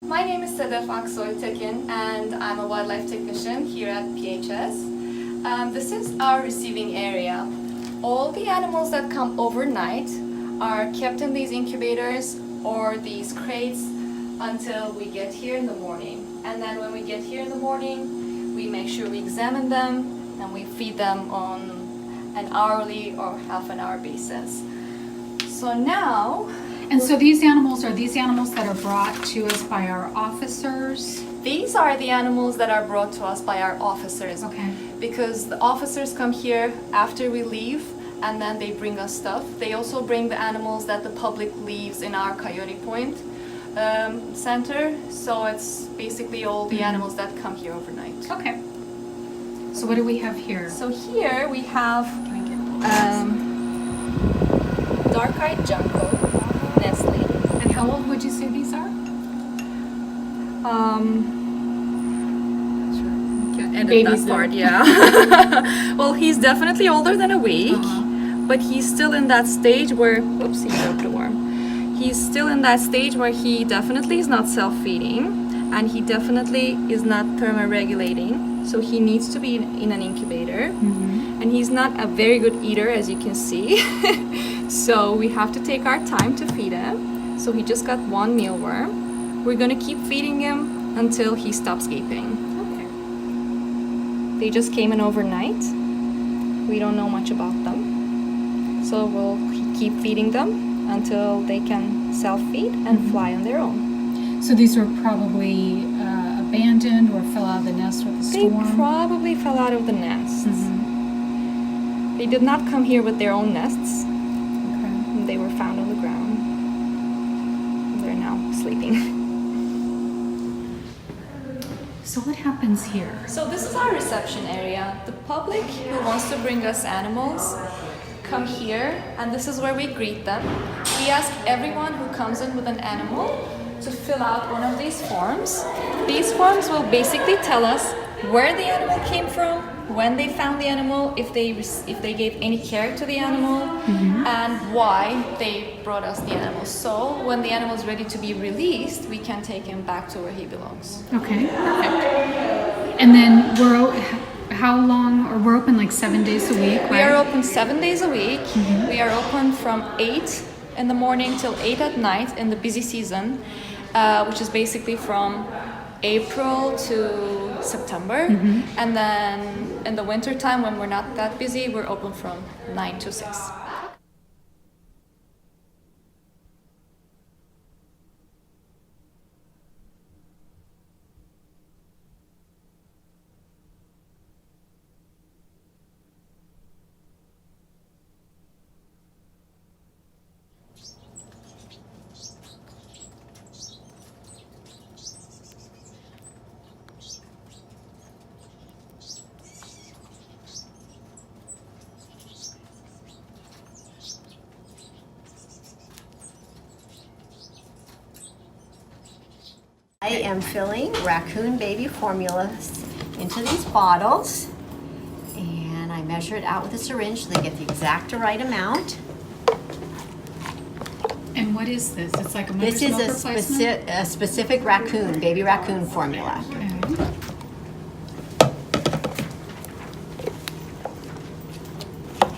My name is Sedef Aksoy-Tekin and I'm a wildlife technician here at PHS. This is our receiving area. All the animals that come overnight are kept in these incubators or these crates until we get here in the morning. And then when we get here in the morning, we make sure we examine them and we feed them on an hourly or half an hour basis. So now... And so these animals are that are brought to us by our officers? These are the animals that are brought to us by our officers. Okay. Because the officers come here after we leave and then they bring us stuff. They also bring the animals that the public leaves in our Coyote Point center. So it's basically all the animals that come here overnight. Okay. So what do we have here? So here we have dark-eyed junco, Nestle. And how old would you say these are? Edit that part, yeah. Well, he's definitely older than a week, but he's still in that stage where, oops, he broke the worm. He's still in that stage where he definitely is not self-feeding, and he definitely is not thermoregulating, so he needs to be in an incubator. And he's not a very good eater, as you can see. So we have to take our time to feed him. So he just got one mealworm. We're gonna keep feeding him until he stops gaping. They just came in overnight. We don't know much about them. So we'll keep feeding them until they can self-feed and fly on their own. So these were probably abandoned or fell out of the nest with the storm? They probably fell out of the nests. They did not come here with their own nests. Okay. They were found on the ground. They're now sleeping. So what happens here? So this is our reception area. The public who wants to bring us animals come here, and this is where we greet them. We ask everyone who comes in with an animal to fill out one of these forms. These forms will basically tell us where the animal came from, when they found the animal, if they gave any care to the animal, and why they brought us the animal. So when the animal is ready to be released, we can take him back to where he belongs. Okay, perfect. And then how long, or we're open like 7 days a week, right? We are open 7 days a week. We are open from 8 in the morning till 8 at night in the busy season, which is basically from April to September. And then in the winter time, when we're not that busy, we're open from 9 to 6. I am filling raccoon baby formulas into these bottles, and I measure it out with a syringe so they get the exact right amount. And what is this? It's like a mother's This milk is replacement? a specific raccoon, baby raccoon formula. Okay.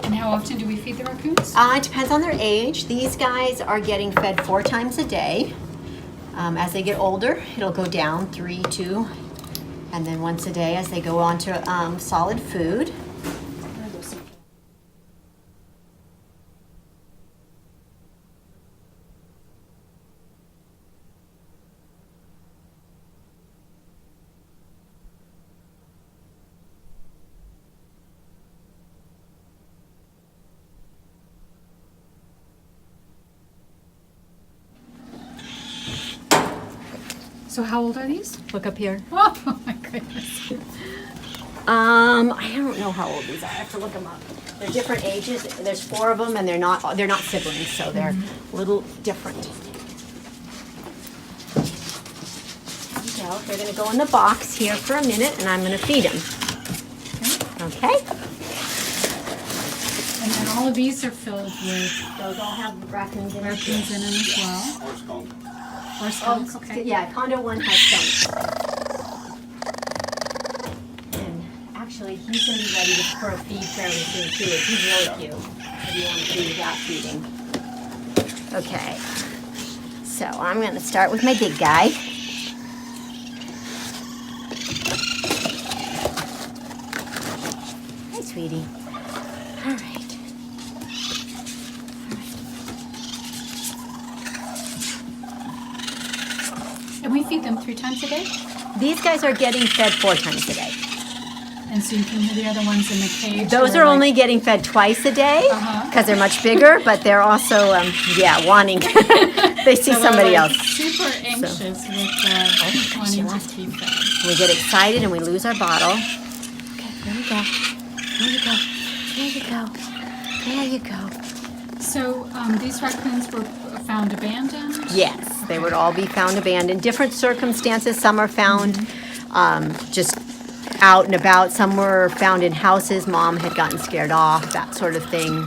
And how often do we feed the raccoons? It depends on their age. These guys are getting fed 4 times a day. As they get older, it'll go down 3, 2, and then once a day as they go on to solid food. So how old are these? Look up here. Oh my goodness. I don't know how old these are. I have to look them up. They're different ages. There's 4 of them, and they're not siblings, so they're a little different. So they're going to go in the box here for a minute, and I'm going to feed them. Okay. And then all of these are filled with Those all have raccoons in them raccoons in them as well. Or skunk, okay. Yeah, condo 1 has skunk. And actually, he's going to be ready for a feed fairly soon too. He's really cute. If you want to do that feeding. Okay. So I'm going to start with my big guy. Hi, sweetie. All right. And we feed them 3 times a day? These guys are getting fed 4 times a day. And so you can hear the other ones in the cage? Those are only getting fed twice a day because they're much bigger, but they're also, wanting. They see somebody else. Super anxious with wanting to be fed. We get excited and we lose our bottle. Okay, there we go. There you go. There you go. There you go. So these raccoons were found abandoned? Yes, they would all be found abandoned. Different circumstances. Some are found just out and about. Some were found in houses. Mom had gotten scared off, that sort of thing.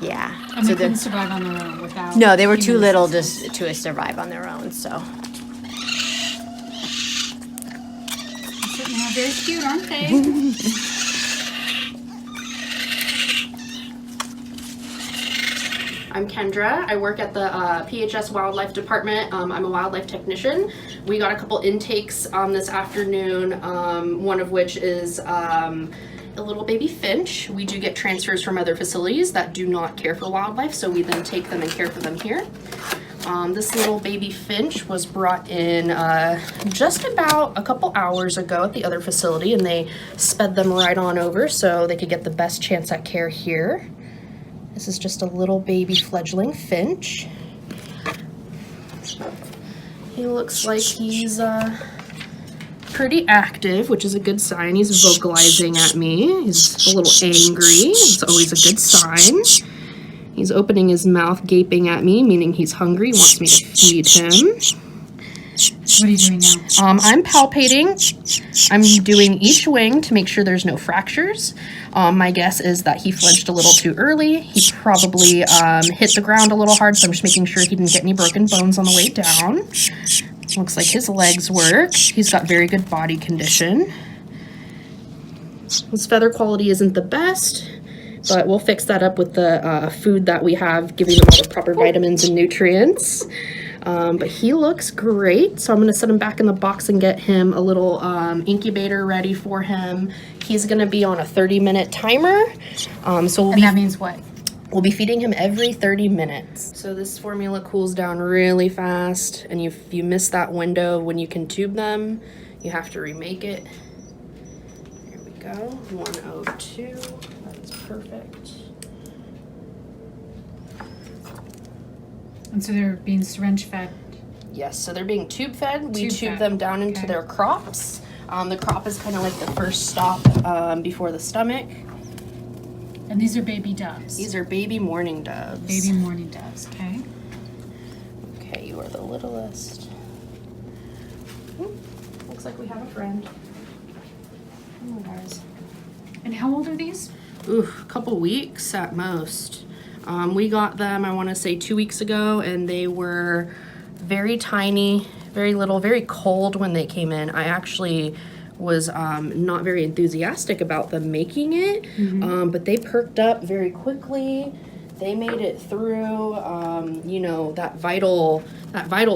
Yeah. And they couldn't survive on their own without... No, they were too human little assistance. to survive on their own, so. Certainly are very cute, aren't they? I'm Kendra. I work at the PHS Wildlife Department. I'm a wildlife technician. We got a couple intakes this afternoon, one of which is a little baby finch. We do get transfers from other facilities that do not care for wildlife, so we then take them and care for them here. This little baby finch was brought in just about a couple hours ago at the other facility, and they sped them right on over so they could get the best chance at care here. This is just a little baby fledgling finch. He looks like he's pretty active, which is a good sign. He's vocalizing at me. He's a little angry. It's always a good sign. He's opening his mouth, gaping at me, meaning he's hungry. He wants me to feed him. What are you doing now? I'm palpating. I'm doing each wing to make sure there's no fractures. My guess is that he flinched a little too early. He probably hit the ground a little hard, so I'm just making sure he didn't get any broken bones on the way down. Looks like his legs work. He's got very good body condition. His feather quality isn't the best, but we'll fix that up with the food that we have, giving him all the proper vitamins and nutrients. But he looks great, so I'm going to set him back in the box and get him a little incubator ready for him. He's going to be on a 30-minute timer. And that means what? We'll be feeding him every 30 minutes. So this formula cools down really fast, and if you miss that window when you can tube them, you have to remake it. There we go, 102, that is perfect. And so they're being syringe fed? Yes, so they're being tube fed. We Tube tube fed, them down into okay. their crops. The crop is kind of like the first stop before the stomach. And these are baby doves? These are baby mourning doves. Baby mourning doves, okay. Okay, you are the littlest. Ooh, looks like we have a friend. Oh, guys. And how old are these? Ooh, a couple weeks at most. We got them, I want to say 2 weeks ago, and they were very tiny, very little, very cold when they came in. I actually was not very enthusiastic about them making it, but they perked up very quickly. They made it through, you know, that vital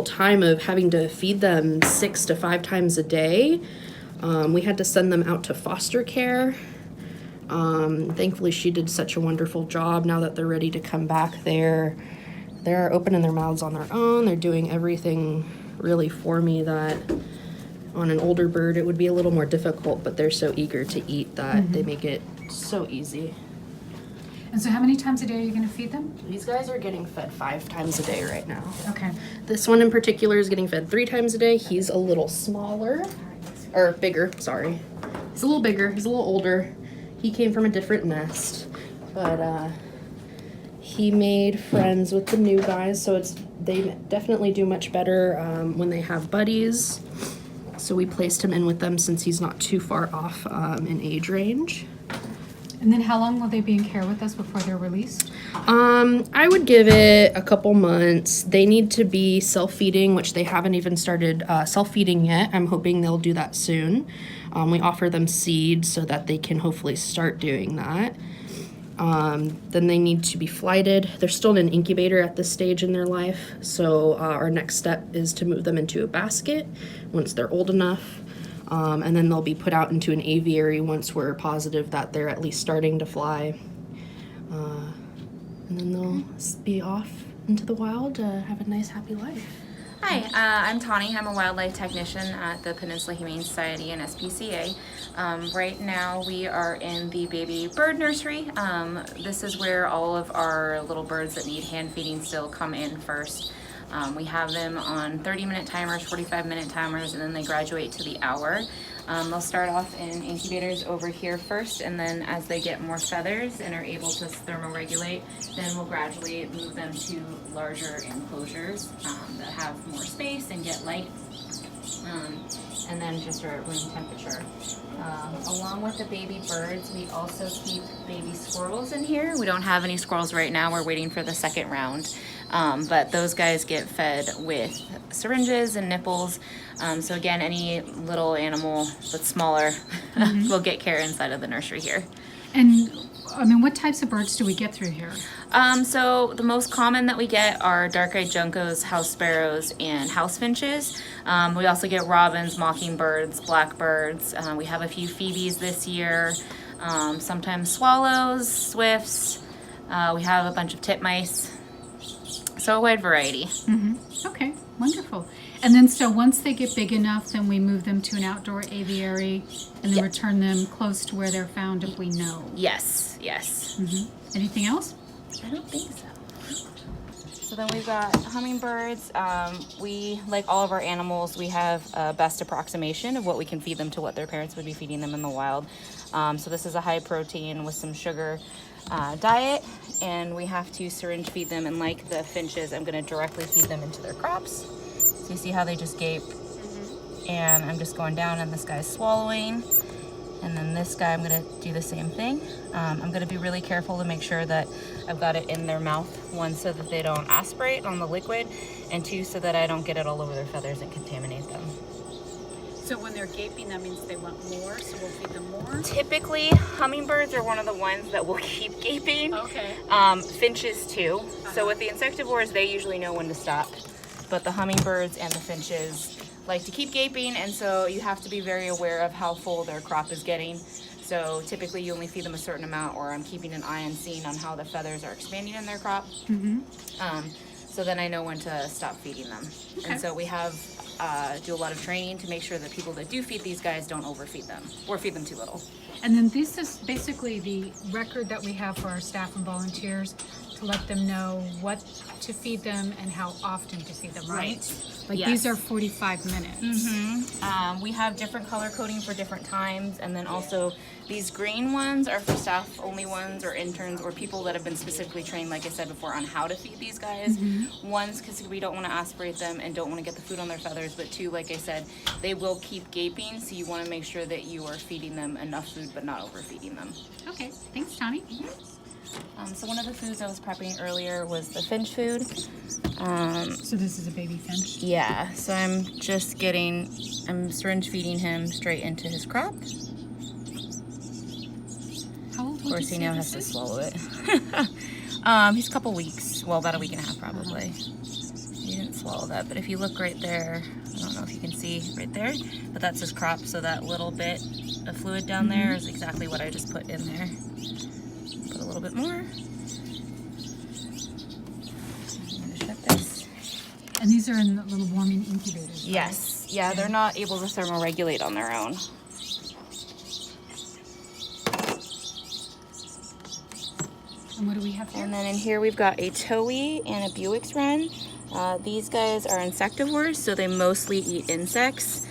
time of having to feed them 6 to 5 times a day. We had to send them out to foster care. Thankfully she did such a wonderful job. Now that they're ready to come back, they're opening their mouths on their own. They're doing everything really for me that on an older bird it would be a little more difficult, but they're so eager to eat that they make it so easy. And so how many times a day are you going to feed them? These guys are getting fed 5 times a day right now. Okay. This one in particular is getting fed 3 times a day. He's a little smaller, or bigger, sorry. He's a little bigger, he's a little older. He came from a different nest, but he made friends with the new guys, so they definitely do much better when they have buddies. So we placed him in with them since he's not too far off in age range. And then how long will they be in care with us before they're released? I would give it a couple months. They need to be self-feeding, which they haven't even started self-feeding yet. I'm hoping they'll do that soon. We offer them seeds so that they can hopefully start doing that. Then they need to be flighted. They're still in an incubator at this stage in their life. So our next step is to move them into a basket once they're old enough. And then they'll be put out into an aviary once we're positive that they're at least starting to fly. And then they'll be off into the wild to have a nice, happy life. Hi, I'm Tawny. I'm a wildlife technician at the Peninsula Humane Society and SPCA. Right now we are in the baby bird nursery. This is where all of our little birds that need hand feeding still come in first. We have them on 30-minute timers, 45-minute timers, and then they graduate to the hour. They'll start off in incubators over here first, and then as they get more feathers and are able to thermoregulate, then we'll gradually move them to larger enclosures that have more space and get light, and then just are at room temperature. Along with the baby birds, we also keep baby squirrels in here. We don't have any squirrels right now. We're waiting for the second round. But those guys get fed with syringes and nipples. So again, any little animal that's smaller will get care inside of the nursery here. And I mean, what types of birds do we get through here? So the most common that we get are dark-eyed juncos, house sparrows, and house finches. We also get robins, mockingbirds, blackbirds. We have a few phoebes this year. Sometimes swallows, swifts. We have a bunch of titmice. So a wide variety. Okay, wonderful. And then so once they get big enough, then we move them to an outdoor aviary and then return them close to where they're found if we know. Yes, yes. Anything else? I don't think so. So then we've got hummingbirds. We, like all of our animals, we have a best approximation of what we can feed them to what their parents would be feeding them in the wild. So this is a high protein with some sugar diet, and we have to syringe feed them, and like the finches, I'm going to directly feed them into their crops. So you see how they just gape, and I'm just going down, and this guy's swallowing, and then this guy I'm going to do the same thing. I'm going to be really careful to make sure that I've got it in their mouth, one, so that they don't aspirate on the liquid, and two, so that I don't get it all over their feathers and contaminate them. So when they're gaping, that means they want more, so we'll feed them more? Typically, hummingbirds are one of the ones that will keep gaping. Okay. Finches too. So with the insectivores, they usually know when to stop. But the hummingbirds and the finches like to keep gaping, and so you have to be very aware of how full their crop is getting. So typically you only feed them a certain amount, or I'm keeping an eye and seeing on how the feathers are expanding in their crop. So then I know when to stop feeding them. And so we have do a lot of training to make sure that people that do feed these guys don't overfeed them or feed them too little. And then this is basically the record that we have for our staff and volunteers to let them know what to feed them and how often to feed them, right? Like Yes. these are 45 minutes. We have different color coding for different times, and then also these green ones are for staff only ones, or interns, or people that have been specifically trained, like I said before, on how to feed these guys. One's because we don't want to aspirate them and don't want to get the food on their feathers, but two, like I said, they will keep gaping, so you want to make sure that you are feeding them enough food but not overfeeding them. Okay, thanks, Tony. So one of the foods I was prepping earlier was the finch food. So this is a baby finch. Yeah, so I'm syringe feeding him straight into his crop. How old Of would course, you he say now this has to is? swallow it. He's a couple weeks, well, about a week and a half probably. He didn't swallow that, but if you look right there, I don't know if you can see right there, but that's his crop, so that little bit of fluid down there is exactly what I just put in there. Put a little bit more. I'm gonna shut this. And these are in the little warming incubators. right? Yes, yeah, they're not able to thermoregulate on their own. And what do we have here? And then in here we've got a towhee and a Buick's wren. These guys are insectivores, so they mostly eat insects.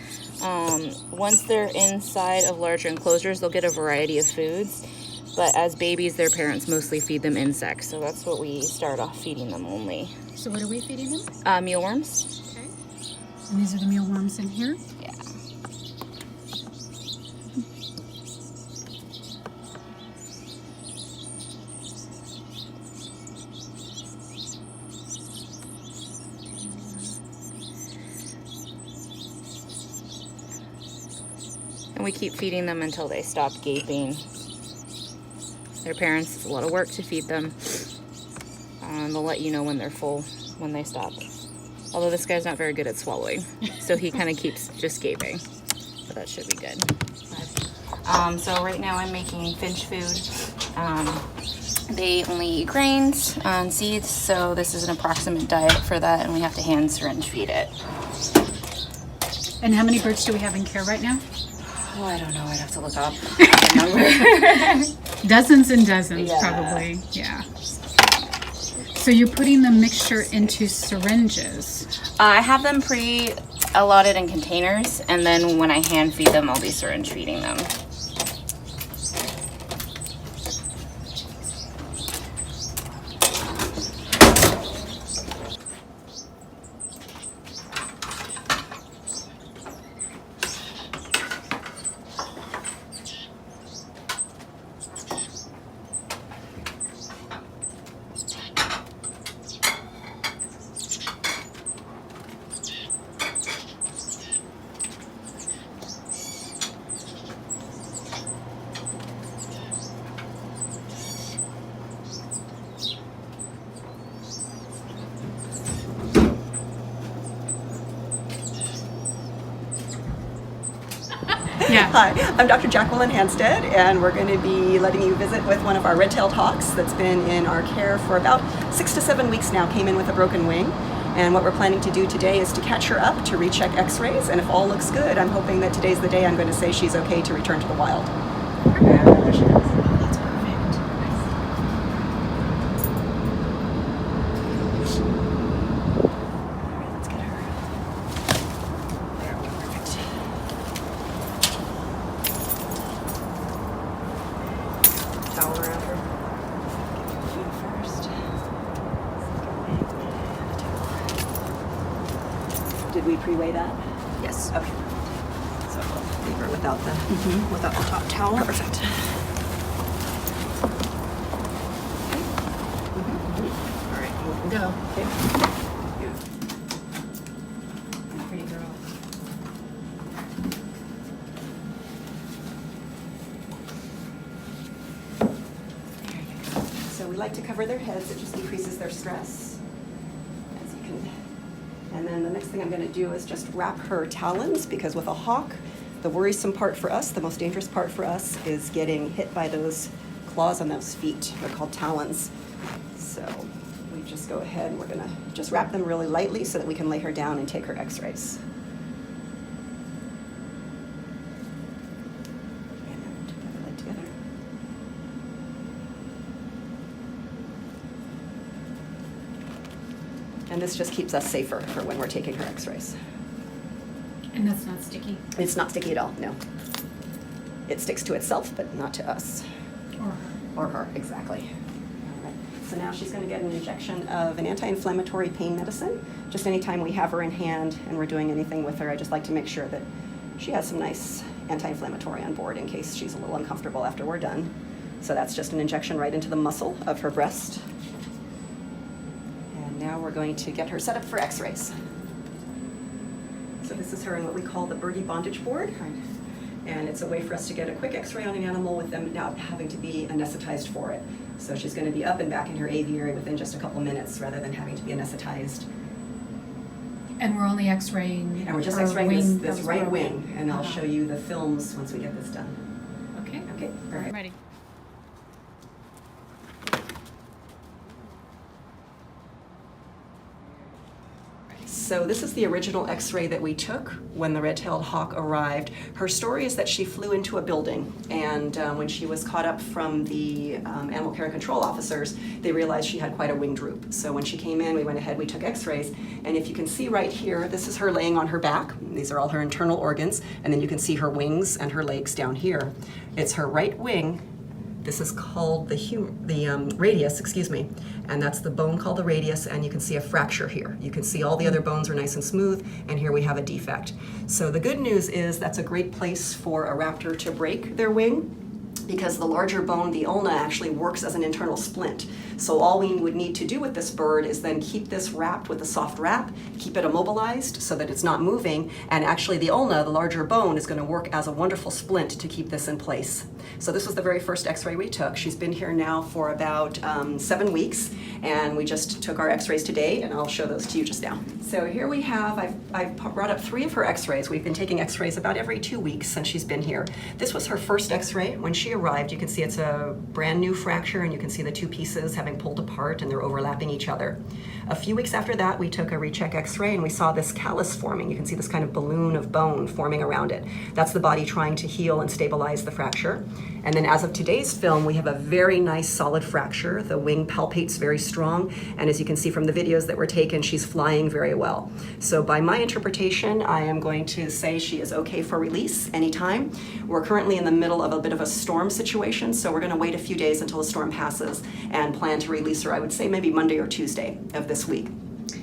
Once they're inside of larger enclosures, they'll get a variety of foods. But as babies, their parents mostly feed them insects, so that's what we start off feeding them only. So what are we feeding them? Mealworms. Okay. And these are the mealworms in here? Yeah. And we keep feeding them until they stop gaping. Their parents, it's a lot of work to feed them. They'll let you know when they're full, when they stop. Although this guy's not very good at swallowing, so he kind of keeps just gaping. But that should be good. So right now I'm making finch food. They only eat grains and seeds, so this is an approximate diet for that, and we have to hand syringe feed it. And how many birds do we have in care right now? Oh, I don't know. I'd have to look up the number. Dozens and dozens, Yeah. probably. Yeah. So you're putting the mixture into syringes. I have them pre-allotted in containers, and then when I hand feed them, I'll be syringe feeding them. Yeah. Hi, I'm Dr. Jacqueline Hanstead, and we're going to be letting you visit with one of our red-tailed hawks that's been in our care for about 6 to 7 weeks now, came in with a broken wing. And what we're planning to do today is to catch her up, to recheck x-rays, and if all looks good, I'm hoping that today's the day I'm going to say she's okay to return to the wild. And there she goes. That's perfect. All right, let's get her. There we go, perfect. Towel around her. Get her food first. Did we pre-weigh that? Yes. Okay. So we'll leave her without the top towel. Perfect. All right, you can go. Okay. Pretty girl. There you go. So we like to cover their heads. It just decreases their stress. As you can. And then the next thing I'm going to do is just wrap her talons, because with a hawk, the worrisome part for us, the most dangerous part for us, is getting hit by those claws on those feet. They're called talons. So we just go ahead and we're going to just wrap them really lightly so that we can lay her down and take her x-rays. And put her leg together. And this just keeps us safer for when we're taking her x-rays. And that's not sticky. It's not sticky at all, no. It sticks to itself, but not to us. Or her. Or her, exactly. All right. So now she's going to get an injection of an anti-inflammatory pain medicine. Just anytime we have her in hand and we're doing anything with her, I just like to make sure that she has some nice anti-inflammatory on board in case she's a little uncomfortable after we're done. So that's just an injection right into the muscle of her breast. And now we're going to get her set up for x-rays. So this is her in what we call the birdie bondage board. And it's a way for us to get a quick x-ray on an animal with them not having to be anesthetized for it. So she's going to be up and back in her aviary within just a couple minutes rather than having to be anesthetized. And we're only x-raying. And we're just her x-raying wing, this that was right her wing, and I'll Uh-huh. show you the films once we get this done. Okay. Okay, all right. I'm ready. So this is the original x-ray that we took when the red-tailed hawk arrived. Her story is that she flew into a building, and when she was caught up from the animal care and control officers, they realized she had quite a wing droop. So when she came in, we went ahead, we took x-rays, and if you can see right here, this is her laying on her back. These are all her internal organs, and then you can see her wings and her legs down here. It's her right wing. This is called the radius, excuse me, and that's the bone called the radius, and you can see a fracture here. You can see all the other bones are nice and smooth, and here we have a defect. So the good news is that's a great place for a raptor to break their wing, because the larger bone, the ulna, actually works as an internal splint. So all we would need to do with this bird is then keep this wrapped with a soft wrap, keep it immobilized so that it's not moving, and actually the ulna, the larger bone, is going to work as a wonderful splint to keep this in place. So this was the very first x-ray we took. She's been here now for about 7 weeks, and we just took our x-rays today, and I'll show those to you just now. So here we have, I've brought up 3 of her x-rays. We've been taking x-rays about every 2 weeks since she's been here. This was her first x-ray. When she arrived, you can see it's a brand new fracture, and you can see the 2 pieces having pulled apart, and they're overlapping each other. A few weeks after that, we took a recheck x-ray, and we saw this callus forming. You can see this kind of balloon of bone forming around it. That's the body trying to heal and stabilize the fracture. And then as of today's film, we have a very nice solid fracture. The wing palpates very strong, and as you can see from the videos that were taken, she's flying very well. So by my interpretation, I am going to say she is okay for release anytime. We're currently in the middle of a bit of a storm situation, so we're going to wait a few days until the storm passes and plan to release her, I would say maybe Monday or Tuesday of this week.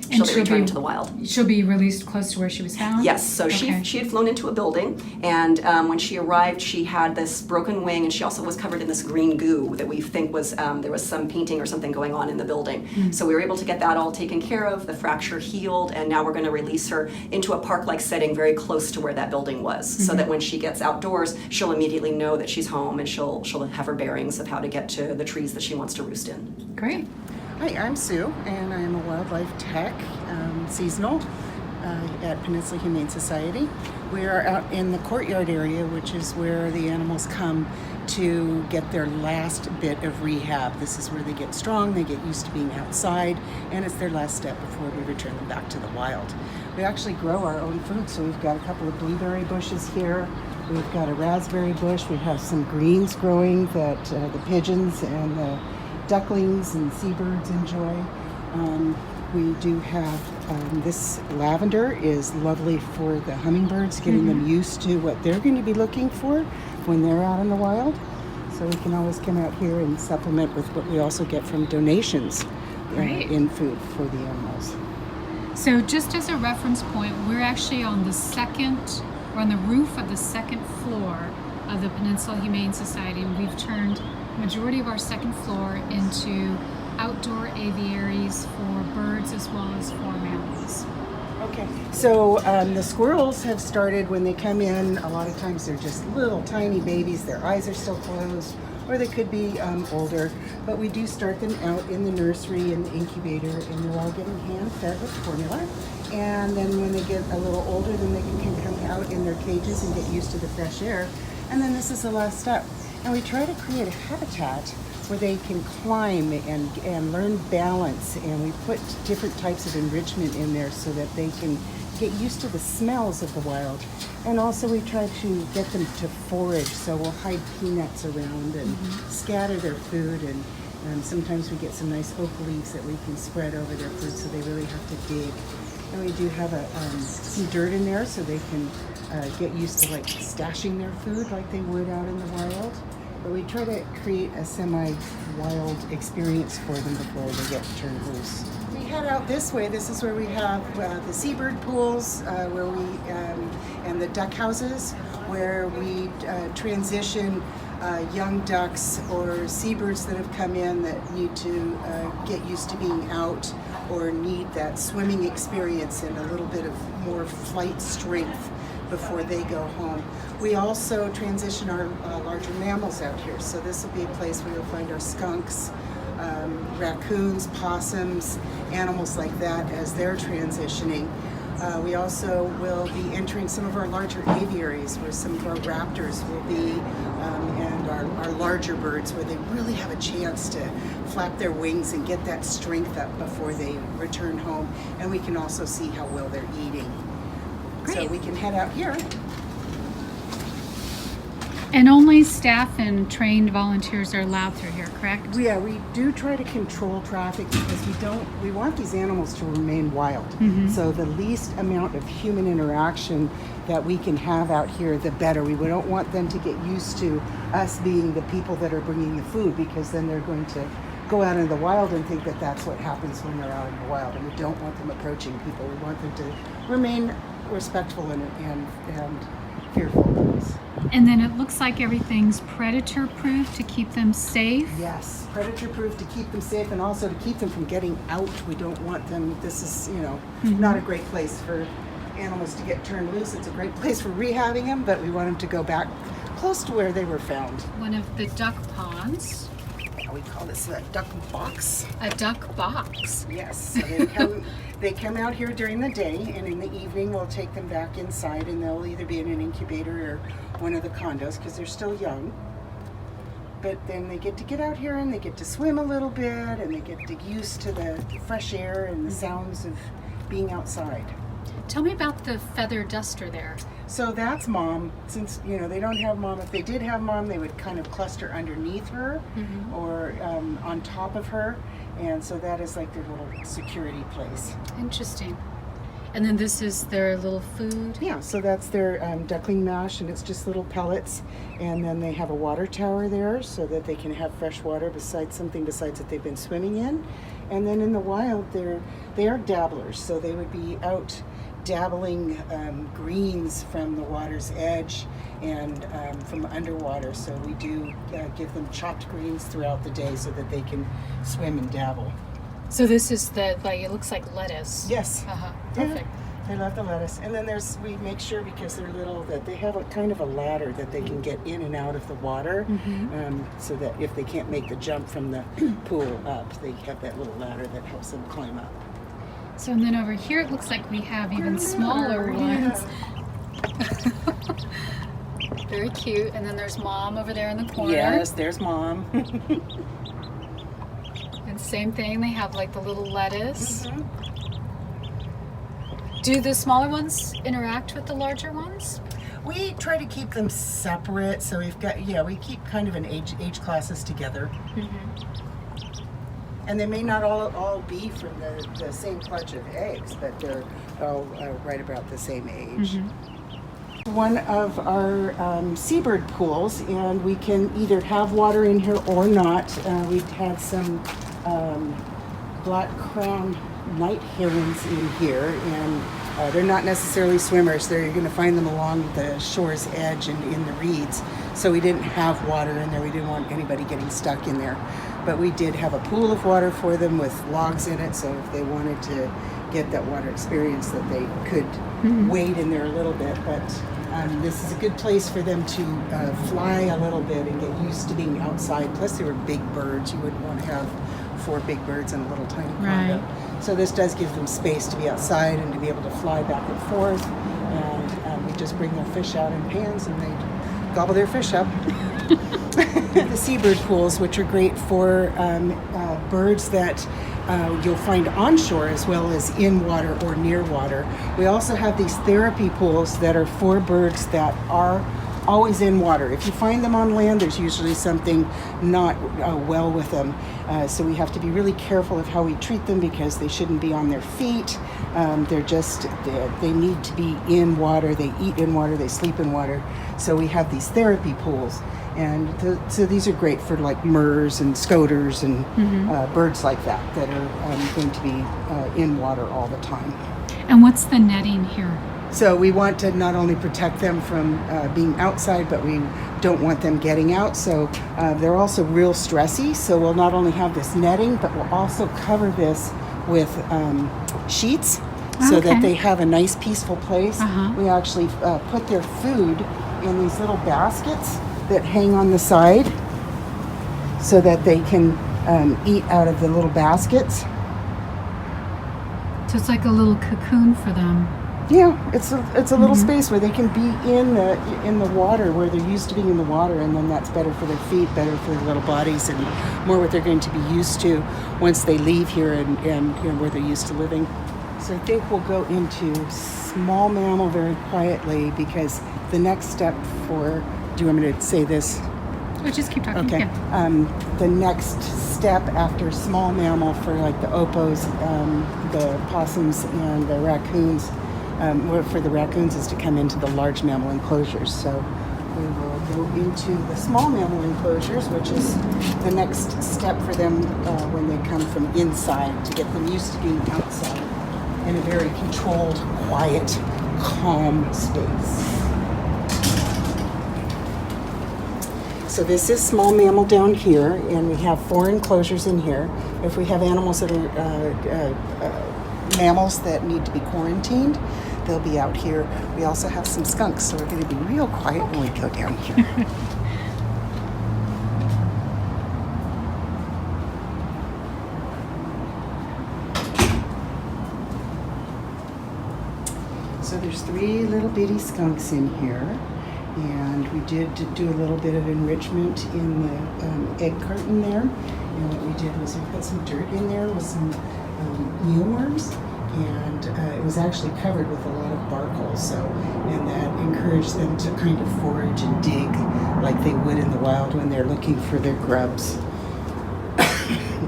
She'll be returned to the wild. She'll be released close to where she was found? Yes, so Okay. she had flown into a building, and when she arrived, she had this broken wing, and she also was covered in this green goo that we think was, there was some painting or something going on in the building. So we were able to get that all taken care of, the fracture healed, and now we're going to release her into a park-like setting very close to where that building was, so that when she gets outdoors, she'll immediately know that she's home, and she'll have her bearings of how to get to the trees that she wants to roost in. Great. Hi, I'm Sue, and I'm a wildlife tech, seasonal at Peninsula Humane Society. We are out in the courtyard area, which is where the animals come to get their last bit of rehab. This is where they get strong, they get used to being outside, and it's their last step before we return them back to the wild. We actually grow our own food, so we've got a couple of blueberry bushes here. We've got a raspberry bush. We have some greens growing that the pigeons and the ducklings and seabirds enjoy. We do have this lavender is lovely for the hummingbirds, getting them used to what they're going to be looking for when they're out in the wild. So we can always come out here and supplement with what we also get from donations in food for the animals. So just as a reference point, we're actually on we're on the roof of the 2nd floor of the Peninsula Humane Society, and we've turned majority of our 2nd floor into outdoor aviaries for birds as well as for mammals. Okay, so the squirrels have started when they come in. A lot of times they're just little tiny babies. Their eyes are still closed, or they could be older. But we do start them out in the nursery and the incubator, and they're all getting hand-fed with formula. And then when they get a little older, then they can come out in their cages and get used to the fresh air. And then this is the last step. And we try to create a habitat where they can climb and learn balance, and we put different types of enrichment in there so that they can get used to the smells of the wild. And also we try to get them to forage, so we'll hide peanuts around and scatter their food, and sometimes we get some nice oak leaves that we can spread over their food so they really have to dig. And we do have some dirt in there so they can get used to like stashing their food like they would out in the wild. But we try to create a semi-wild experience for them before they get turned loose. We head out this way. This is where we have the Seabird Pools, and the duck houses, where we transition young ducks or seabirds that have come in that need to get used to being out or need that swimming experience and a little bit of more flight strength before they go home. We also transition our larger mammals out here. So this will be a place where you'll find our skunks, raccoons, possums, animals like that as they're transitioning. We also will be entering some of our larger aviaries where some of our raptors will be, and our larger birds where they really have a chance to flap their wings and get that strength up before they return home. And we can also see how well they're eating. Great. So we can head out here. And only staff and trained volunteers are allowed through here, correct? Yeah, we do try to control traffic because we want these animals to remain wild. So the least amount of human interaction that we can have out here, the better. We don't want them to get used to us being the people that are bringing the food, because then they're going to go out in the wild and think that that's what happens when they're out in the wild. And we don't want them approaching people. We want them to remain respectful and fearful of us. And then it looks like everything's predator proof to keep them safe. Yes, predator proof to keep them safe and also to keep them from getting out. We don't want them, this is, not a great place for animals to get turned loose. It's a great place for rehabbing them, but we want them to go back close to where they were found. One of the duck ponds. We call this a duck box. A duck box. Yes, so they come out here during the day, and in the evening we'll take them back inside, and they'll either be in an incubator or one of the condos because they're still young. But then they get out here and they get to swim a little bit, and they get to get used to the fresh air and the sounds of being outside. Tell me about the feather duster there. So that's mom. Since they don't have mom, if they did have mom, they would kind of cluster underneath her or on top of her, and so that is like their little security place. Interesting. And then this is their little food. Yeah, so that's their duckling mash, and it's just little pellets, and then they have a water tower there so that they can have fresh water besides that they've been swimming in. And then in the wild, they are dabblers, so they would be out dabbling greens from the water's edge and from underwater. So we do give them chopped greens throughout the day so that they can swim and dabble. So this is it looks like lettuce. Yes. Perfect. Yeah, they love the lettuce. And then we make sure, because they're little, that they have a kind of a ladder that they can get in and out of the water, so that if they can't make the jump from the pool up, they have that little ladder that helps them climb up. So and then over here it looks like we have even smaller ones. Very cute. And then there's mom over there in the corner. Yes, there's mom. And same thing, they have like the little lettuce. Do the smaller ones interact with the larger ones? We try to keep them separate, so we keep kind of an age classes together. And they may not all be from the same clutch of eggs, but they're all right about the same age. One of our Seabird pools, and we can either have water in here or not. We've had some black crown night herons in here, and they're not necessarily swimmers. You're going to find them along the shore's edge and in the reeds. So we didn't have water in there. We didn't want anybody getting stuck in there. But we did have a pool of water for them with logs in it, so if they wanted to get that water experience, that they could wade in there a little bit. But this is a good place for them to fly a little bit and get used to being outside. Plus they were big birds. You wouldn't want to have 4 big birds in a little tiny condo. So this does give them space to be outside and to be able to fly back and forth. And we just bring their fish out in pans and they gobble their fish up. The Seabird pools, which are great for birds that you'll find onshore as well as in water or near water. We also have these therapy pools that are for birds that are always in water. If you find them on land, there's usually something not well with them. So we have to be really careful of how we treat them, because they shouldn't be on their feet. They need to be in water. They eat in water. They sleep in water. So we have these therapy pools. And so these are great for like murres and scoters and birds like that are going to be in water all the time. And what's the netting here? So we want to not only protect them from being outside, but we don't want them getting out. So they're also real stressy. So we'll not only have this netting, but we'll also cover this with sheets so that they have a nice peaceful place. We actually put their food in these little baskets that hang on the side so that they can eat out of the little baskets. So it's like a little cocoon for them. Yeah, it's a little space where they can be in the water, where they're used to being in the water, and then that's better for their feet, better for their little bodies, and more what they're going to be used to once they leave here and where they're used to living. So I think we'll go into small mammal very quietly, because the next step for, do you want me to say this? Oh, just keep talking. Okay. Yeah. The next step after small mammal for like the opos, the possums, and the raccoons, for the raccoons is to come into the large mammal enclosures. So we will go into the small mammal enclosures, which is the next step for them when they come from inside, to get them used to being outside in a very controlled, quiet, calm space. So this is small mammal down here, and we have 4 enclosures in here. If we have animals that are mammals that need to be quarantined, they'll be out here. We also have some skunks, so we're going to be real quiet when we go down here. So there's 3 little bitty skunks in here, and we did do a little bit of enrichment in the egg carton there. And what we did was we put some dirt in there with some mealworms, and it was actually covered with a lot of bark also, and that encouraged them to kind of forage and dig like they would in the wild when they're looking for their grubs.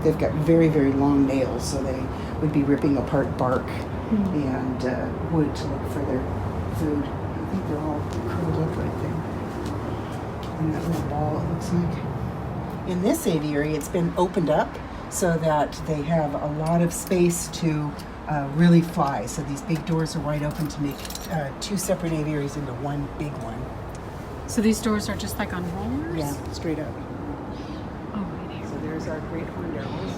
They've got very, very long nails, so they would be ripping apart bark and wood to look for their food. I think they're all curled up right there in that little ball, it looks like. In this aviary, it's been opened up so that they have a lot of space to really fly. So these big doors are wide open to make 2 separate aviaries into one big one. So these doors are just like on rollers? Yeah, straight up. Oh, right here. So there's our great horned owls.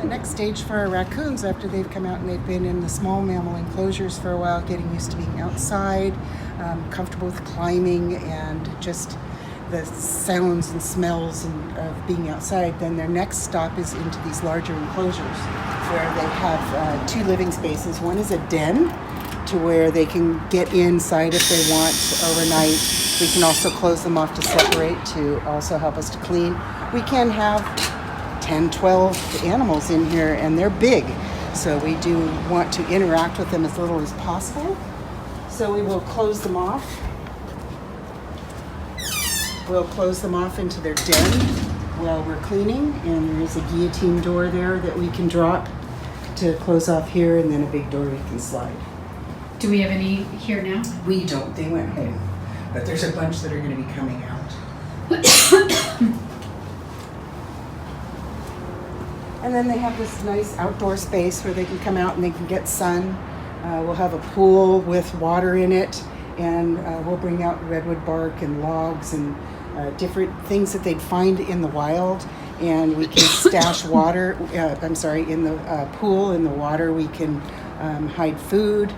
The next stage for our raccoons, after they've come out and they've been in the small mammal enclosures for a while, getting used to being outside, comfortable with climbing and just the sounds and smells of being outside, then their next stop is into these larger enclosures where they have 2 living spaces. One is a den to where they can get inside if they want overnight. We can also close them off to separate to also help us to clean. We can have 10, 12 animals in here, and they're big. So we do want to interact with them as little as possible. So we will close them off. We'll close them off into their den while we're cleaning, and there is a guillotine door there that we can drop to close off here, and then a big door we can slide. Do we have any here now? We don't, they went home. But there's a bunch that are going to be coming out. And then they have this nice outdoor space where they can come out and they can get sun. We'll have a pool with water in it, and we'll bring out redwood bark and logs and different things that they'd find in the wild. And we can stash water, in the pool, in the water. We can hide food.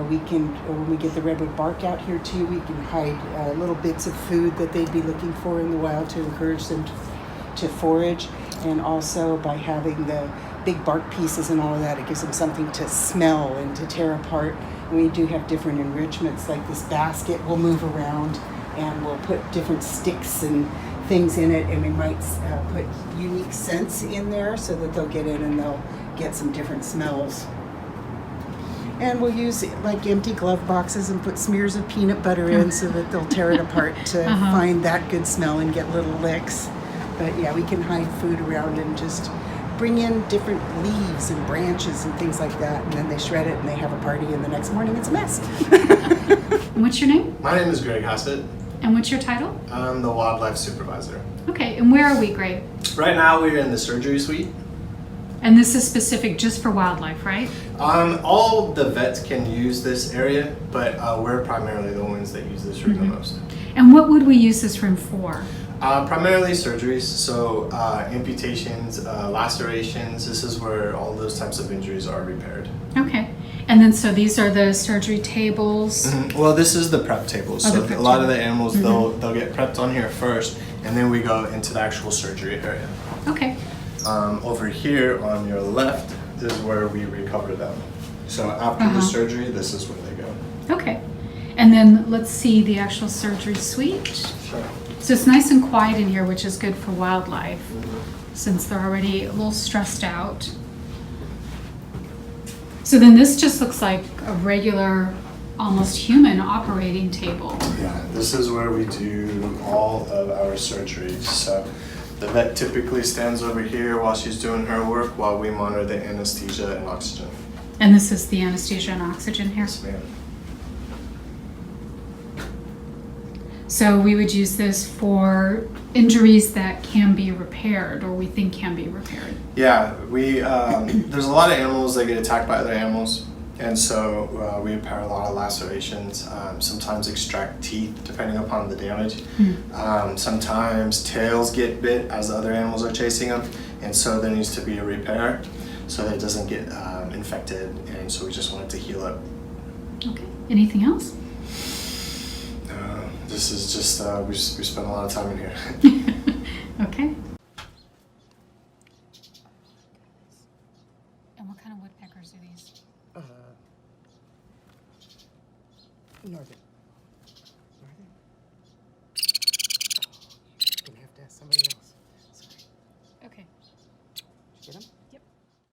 We can, when we get the redwood bark out here too, we can hide little bits of food that they'd be looking for in the wild to encourage them to forage. And also by having the big bark pieces and all of that, it gives them something to smell and to tear apart. And we do have different enrichments, like this basket will move around and we'll put different sticks and things in it, and we might put unique scents in there so that they'll get in and they'll get some different smells. And we'll use like empty glove boxes and put smears of peanut butter in so that they'll tear it apart to find that good smell and get little licks. But yeah, we can hide food around and just bring in different leaves and branches and things like that, and then they shred it and they have a party, and the next morning it's a mess. And what's your name? My name is Greg Hassett. And what's your title? I'm the wildlife supervisor. Okay, and where are we, Greg? Right now we're in the surgery suite. And this is specific just for wildlife, right? All the vets can use this area, but we're primarily the ones that use this room the most. And what would we use this room for? Primarily surgeries, so amputations, lacerations. This is where all those types of injuries are repaired. Okay. And then so these are the surgery tables. Well, this is the prep table. So the prep a lot of table. the animals, they'll get prepped on here first, and then we go into the actual surgery area. Okay. Over here on your left is where we recover them. So after the surgery, this is where they go. Okay. And then let's see the actual surgery suite. Sure. So it's nice and quiet in here, which is good for wildlife, since they're already a little stressed out. So then this just looks like a regular, almost human operating table. Yeah, this is where we do all of our surgeries. So the vet typically stands over here while she's doing her work while we monitor the anesthesia and oxygen. And this is the anesthesia and oxygen here. Yes, ma'am. So we would use this for injuries that can be repaired, or we think can be repaired. Yeah, there's a lot of animals that get attacked by other animals, and so we repair a lot of lacerations, sometimes extract teeth depending upon the damage. Sometimes tails get bit as the other animals are chasing them, and so there needs to be a repair so that it doesn't get infected, and so we just want it to heal up. Okay. Anything else? This is just, we spend a lot of time in here. Okay. And what kind of woodpeckers are these? Northern.